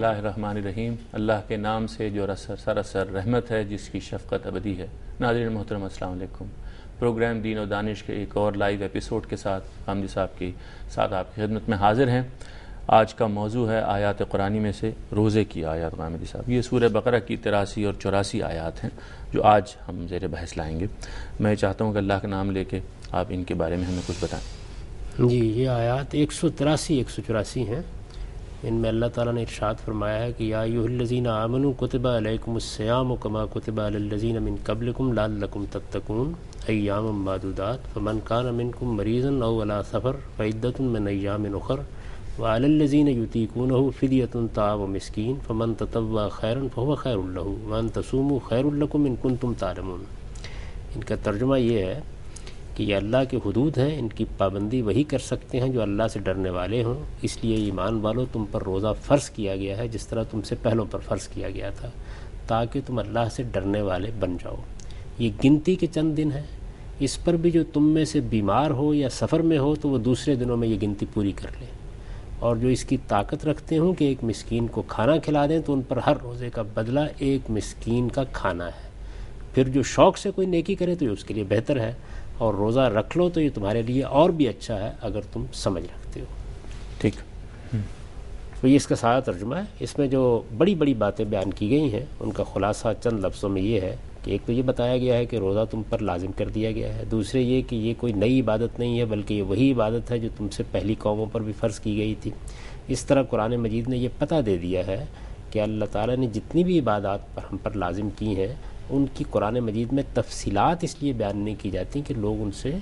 اللہ الرحمن الرحیم، اللہ کے نام سے جو سراسر رحمت ہے، جس کی شفقت ابدی ہے۔ ناظرین محترم السلام علیکم۔ پروگرام دین و دانش کے ایک اور لائیو ایپیسوڈ کے ساتھ غامدی صاحب کی آپ کی خدمت میں حاضر ہیں۔ آج کا موضوع ہے آیات قرآنی میں سے روزے کی آیات۔ غامدی صاحب، یہ سورہ بقرہ کی 83 اور 84 آیات ہیں جو آج ہم زیر بحث لائیں گے۔ میں چاہتا ہوں کہ اللہ کا نام لے کے آپ ان کے بارے میں ہمیں کچھ بتائیں۔ جی، یہ آیات 183 184 ہیں۔ ان میں اللہ تعالیٰ نے ارشاد فرمایا ہے کہ یا ایھا الذین آمنوا کتب علیکم الصیام کما کتب علی الذین من قبلکم لعلکم تتقون ایاما معدودات فمن کان منکم مریضا او علی سفر فعدۃ من ایام اخر وعلی الذین یطیقونہ فدیۃ طعام مسکین فمن تطوع خیرا فہو خیر لہ وان تصوموا خیر لکم ان کنتم تعلمون۔ ان کا ترجمہ یہ ہے کہ یہ اللہ کے حدود ہیں، ان کی پابندی وہی کر سکتے ہیں جو اللہ سے ڈرنے والے ہوں، اس لیے ایمان والو تم پر روزہ فرض کیا گیا ہے جس طرح تم سے پہلوں پر فرض کیا گیا تھا، تاکہ تم اللہ سے ڈرنے والے بن جاؤ۔ یہ گنتی کے چند دن ہیں، اس پر بھی جو تم میں سے بیمار ہو یا سفر میں ہو تو وہ دوسرے دنوں میں یہ گنتی پوری کر لے، اور جو اس کی طاقت رکھتے ہوں کہ ایک مسکین کو کھانا کھلا دیں تو ان پر ہر روزے کا بدلہ ایک مسکین کا کھانا ہے۔ پھر جو شوق سے کوئی نیکی کرے تو یہ اس کے لیے بہتر ہے، اور روزہ رکھ لو تو یہ تمہارے لیے اور بھی اچھا ہے اگر تم سمجھ رکھتے ہو۔ ٹھیک، تو یہ اس کا سارا ترجمہ ہے۔ اس میں جو بڑی بڑی باتیں بیان کی گئی ہیں ان کا خلاصہ چند لفظوں میں یہ ہے کہ ایک تو یہ بتایا گیا ہے کہ روزہ تم پر لازم کر دیا گیا ہے، دوسرے یہ کہ یہ کوئی نئی عبادت نہیں ہے بلکہ یہ وہی عبادت ہے جو تم سے پہلی قوموں پر بھی فرض کی گئی تھی۔ اس طرح قرآن مجید نے یہ پتہ دے دیا ہے کہ اللہ تعالیٰ نے جتنی بھی عبادات پر ہم پر لازم کی ہیں ان کی قرآن مجید میں تفصیلات اس لیے بیان نہیں کی جاتی کہ لوگ ان سے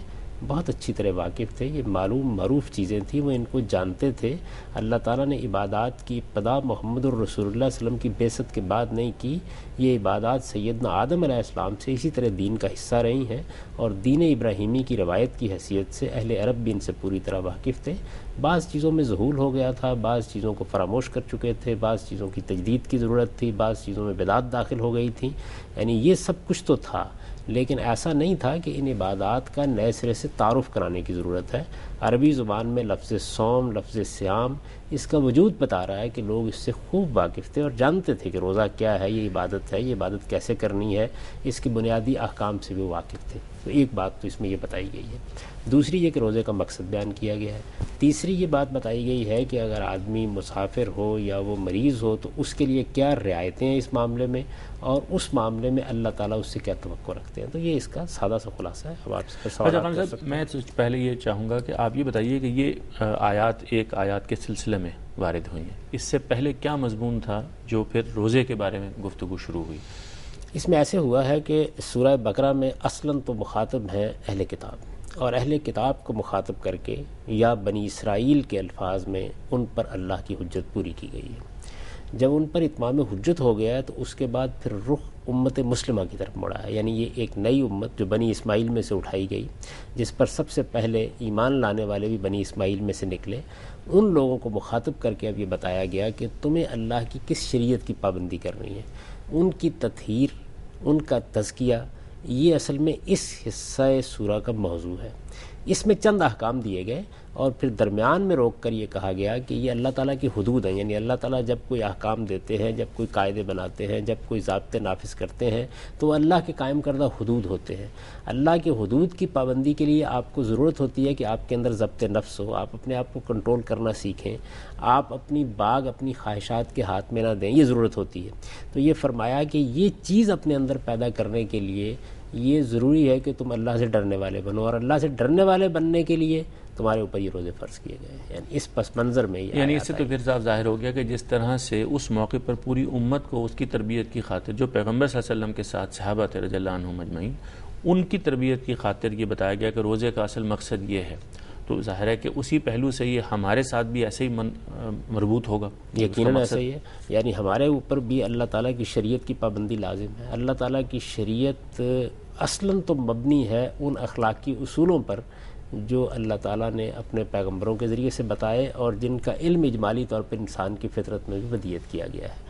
بہت اچھی طرح واقف تھے، یہ معلوم معروف چیزیں تھیں، وہ ان کو جانتے تھے۔ اللہ تعالیٰ نے عبادات کی ابتدا محمد الرسول اللہ علیہ وسلم کی بعثت کے بعد نہیں کی، یہ عبادات سیدنا آدم علیہ السلام سے اسی طرح دین کا حصہ رہی ہیں، اور دین ابراہیمی کی روایت کی حیثیت سے اہل عرب بھی ان سے پوری طرح واقف تھے۔ بعض چیزوں میں ظہور ہو گیا تھا، بعض چیزوں کو فراموش کر چکے تھے، بعض چیزوں کی تجدید کی ضرورت تھی، بعض چیزوں میں بدعت داخل ہو گئی تھی، یعنی یہ سب کچھ تو تھا، لیکن ایسا نہیں تھا کہ ان عبادات کا نئے سرے سے تعارف کرانے کی ضرورت ہے۔ عربی زبان میں لفظ صوم، لفظ صیام، اس کا وجود بتا رہا ہے کہ لوگ اس سے خوب واقف تھے اور جانتے تھے کہ روزہ کیا ہے، یہ عبادت ہے، یہ عبادت کیسے کرنی ہے، اس کے بنیادی احکام سے بھی واقف تھے۔ تو ایک بات تو اس میں یہ بتائی گئی ہے۔ دوسری یہ کہ روزے کا مقصد بیان کیا گیا ہے۔ تیسری یہ بات بتائی گئی ہے کہ اگر آدمی مسافر ہو یا وہ مریض ہو تو اس کے لیے کیا رعایتیں ہیں اس معاملے میں، اور اس معاملے میں اللہ تعالیٰ اس سے کیا توقع رکھتے ہیں۔ تو یہ اس کا سادہ سا خلاصہ ہے۔ اب آپ اس پر سوالات کر سکتے ہیں۔ میں پہلے یہ چاہوں گا کہ آپ یہ بتائیے کہ یہ آیات ایک آیات کے سلسلے میں وارد ہوئی ہیں، اس سے پہلے کیا مضمون تھا جو پھر روزے کے بارے میں گفتگو شروع ہوئی؟ اس میں ایسے ہوا ہے کہ سورہ بقرہ میں اصلاً تو مخاطب ہیں اہل کتاب، اور اہل کتاب کو مخاطب کر کے یا بنی اسرائیل کے الفاظ میں ان پر اللہ کی حجت پوری کی گئی ہے۔ جب ان پر اتمام حجت ہو گیا ہے تو اس کے بعد پھر رخ امت مسلمہ کی طرف مڑا ہے، یعنی یہ ایک نئی امت جو بنی اسماعیل میں سے اٹھائی گئی، جس پر سب سے پہلے ایمان لانے والے بھی بنی اسماعیل میں سے نکلے، ان لوگوں کو مخاطب کر کے اب یہ بتایا گیا کہ تمہیں اللہ کی کس شریعت کی پابندی کرنی ہے، ان کی تطہیر، ان کا تزکیہ، یہ اصل میں اس حصہ سورہ کا موضوع ہے۔ اس میں چند احکام دیے گئے اور پھر درمیان میں روک کر یہ کہا گیا کہ یہ اللہ تعالیٰ کی حدود ہیں، یعنی اللہ تعالیٰ جب کوئی احکام دیتے ہیں، جب کوئی قاعدے بناتے ہیں، جب کوئی ضابطے نافذ کرتے ہیں تو وہ اللہ کے قائم کردہ حدود ہوتے ہیں۔ اللہ کے حدود کی پابندی کے لیے آپ کو ضرورت ہوتی ہے کہ آپ کے اندر ضبط نفس ہو، آپ اپنے آپ کو کنٹرول کرنا سیکھیں، آپ اپنی باغ اپنی خواہشات کے ہاتھ میں نہ دیں، یہ ضرورت ہوتی ہے۔ تو یہ فرمایا کہ یہ چیز اپنے اندر پیدا کرنے کے لیے یہ ضروری ہے کہ تم اللہ سے ڈرنے والے بنو، اور اللہ سے ڈرنے والے بننے کے لیے تمہارے اوپر یہ روزے فرض کیے گئے ہیں۔ یعنی اس پس منظر میں یعنی اس سے تو پھر صاف ظاہر ہو گیا کہ جس طرح سے اس موقع پر پوری امت کو اس کی تربیت کی خاطر، جو پیغمبر صلی اللہ علیہ وسلم کے ساتھ صحابہ تھے رضی اللہ عنہم اجمعین، ان کی تربیت کی خاطر یہ بتایا گیا کہ روزے کا اصل مقصد یہ ہے، تو ظاہر ہے کہ اسی پہلو سے یہ ہمارے ساتھ بھی ایسے ہی مربوط ہوگا۔ یقیناً ایسا ہی ہے، یعنی ہمارے اوپر بھی اللہ تعالیٰ کی شریعت کی پابندی لازم ہے۔ اللہ تعالیٰ کی شریعت اصلاً تو مبنی ہے ان اخلاقی اصولوں پر جو اللہ تعالیٰ نے اپنے پیغمبروں کے ذریعے سے بتائے اور جن کا علم اجمالی طور پر انسان کی فطرت میں بھی ودیت کیا گیا ہے۔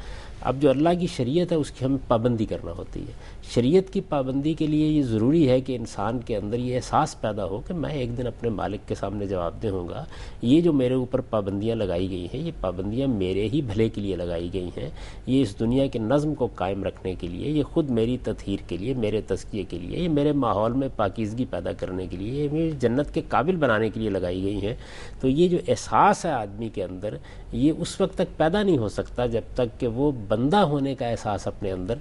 اب جو اللہ کی شریعت ہے اس کی ہمیں پابندی کرنا ہوتی ہے. شریعت کی پابندی کے لیے یہ ضروری ہے کہ انسان کے اندر یہ احساس پیدا ہو کہ میں ایک دن اپنے مالک کے سامنے جواب دہ ہوں گا. یہ جو میرے اوپر پابندیاں لگائی گئی ہیں، یہ پابندیاں میرے ہی بھلے کے لیے لگائی گئی ہیں. یہ اس دنیا کے نظم کو قائم رکھنے کے لیے، یہ خود میری تطہیر کے لیے، میرے تزکیے کے لیے، یہ میرے ماحول میں پاکیزگی پیدا کرنے کے لیے، یہ میری جنت کے قابل بنانے کے لیے لگائی گئی ہیں. تو یہ جو احساس ہے آدمی کے اندر، یہ اس وقت تک پیدا نہیں ہو سکتا جب تک کہ وہ بندہ ہونے کا احساس اپنے اندر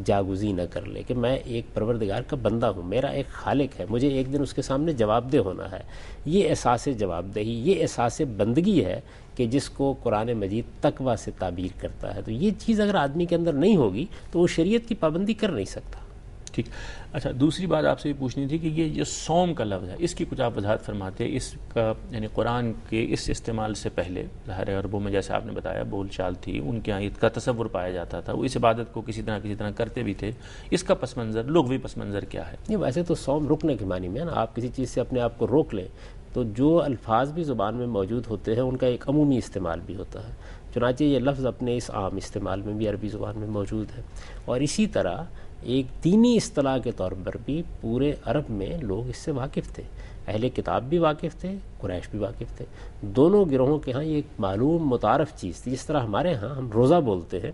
جاگزی نہ کر لے کہ میں ایک پروردگار کا بندہ ہوں، میرا ایک خالق ہے، مجھے ایک دن اس کے سامنے جواب دہ ہونا ہے. یہ احساس جواب دہی، یہ احساس بندگی ہے کہ جس کو قرآن مجید تقویٰ سے تعبیر کرتا ہے. تو یہ چیز اگر آدمی کے اندر نہیں ہوگی تو وہ شریعت کی پابندی کر نہیں سکتا. ٹھیک. اچھا، دوسری بات آپ سے یہ پوچھنی تھی کہ یہ جو صوم کا لفظ ہے اس کی کچھ آپ وضاحت فرماتے ہیں. اس کا یعنی قرآن کے اس استعمال سے پہلے ظاہر عربوں میں جیسے آپ نے بتایا بول چال تھی، ان کے یہاں عید کا تصور پایا جاتا تھا، وہ اس عبادت کو کسی طرح کرتے بھی تھے. اس کا پس منظر، لغوی پس منظر کیا ہے؟ نہیں، ویسے تو صوم رکنے کے معنی میں ہے نا. آپ کسی چیز سے اپنے آپ کو روک لیں تو جو الفاظ بھی زبان میں موجود ہوتے ہیں ان کا ایک عمومی استعمال بھی ہوتا ہے. چنانچہ یہ لفظ اپنے اس عام استعمال میں بھی عربی زبان میں موجود ہے. اور اسی طرح ایک دینی اصطلاح کے طور پر بھی پورے عرب میں لوگ اس سے واقف تھے. اہل کتاب بھی واقف تھے، قریش بھی واقف تھے. دونوں گروہوں کے ہاں یہ ایک معلوم متعارف چیز تھی. جس طرح ہمارے ہاں ہم روزہ بولتے ہیں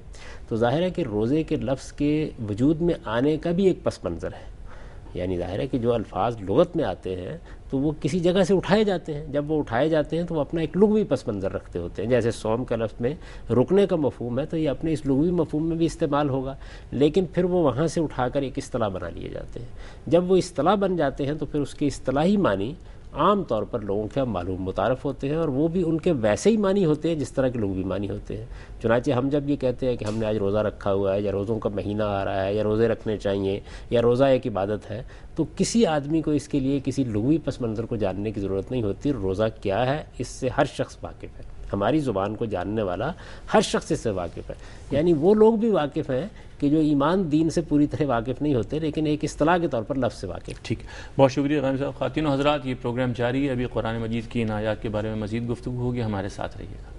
تو ظاہر ہے کہ روزے کے لفظ کے وجود میں آنے کا بھی ایک پس منظر ہے. یعنی ظاہر ہے کہ جو الفاظ لغت میں آتے ہیں تو وہ کسی جگہ سے اٹھائے جاتے ہیں. جب وہ اٹھائے جاتے ہیں تو وہ اپنا ایک لغوی پس منظر رکھتے ہوتے ہیں. جیسے صوم کا لفظ میں رکنے کا مفہوم ہے تو یہ اپنے اس لغوی مفہوم میں بھی استعمال ہوگا، لیکن پھر وہ وہاں سے اٹھا کر ایک اصطلاح بنا لیے جاتے ہیں. جب وہ اصطلاح بن جاتے ہیں تو پھر اس کے اصطلاحی معنی عام طور پر لوگوں کے معلوم متعارف ہوتے ہیں، اور وہ بھی ان کے ویسے ہی معنی ہوتے ہیں جس طرح کے لغوی معنی ہوتے ہیں. چنانچہ ہم جب یہ کہتے ہیں کہ ہم نے آج روزہ رکھا ہوا ہے، یا روزوں کا مہینہ آ رہا ہے، یا روزے رکھنے چاہیے، یا روزہ ایک عبادت ہے، تو کسی آدمی کو اس کے لیے کسی لغوی پس منظر کو جاننے کی ضرورت نہیں ہوتی. روزہ کیا ہے اس سے ہر شخص واقف ہے. ہماری زبان کو جاننے والا ہر شخص اس سے واقف ہے. یعنی وہ لوگ بھی واقف ہیں کہ جو ایمان دین سے پوری طرح واقف نہیں ہوتے لیکن ایک اصطلاح کے طور پر لفظ سے واقف. ٹھیک، بہت شکریہ غانم صاحب. خواتین و حضرات، یہ پروگرام جاری ہے. ابھی قرآن مجید کی ان آیات کے بارے میں مزید گفتگو ہوگی، ہمارے ساتھ رہیے گا.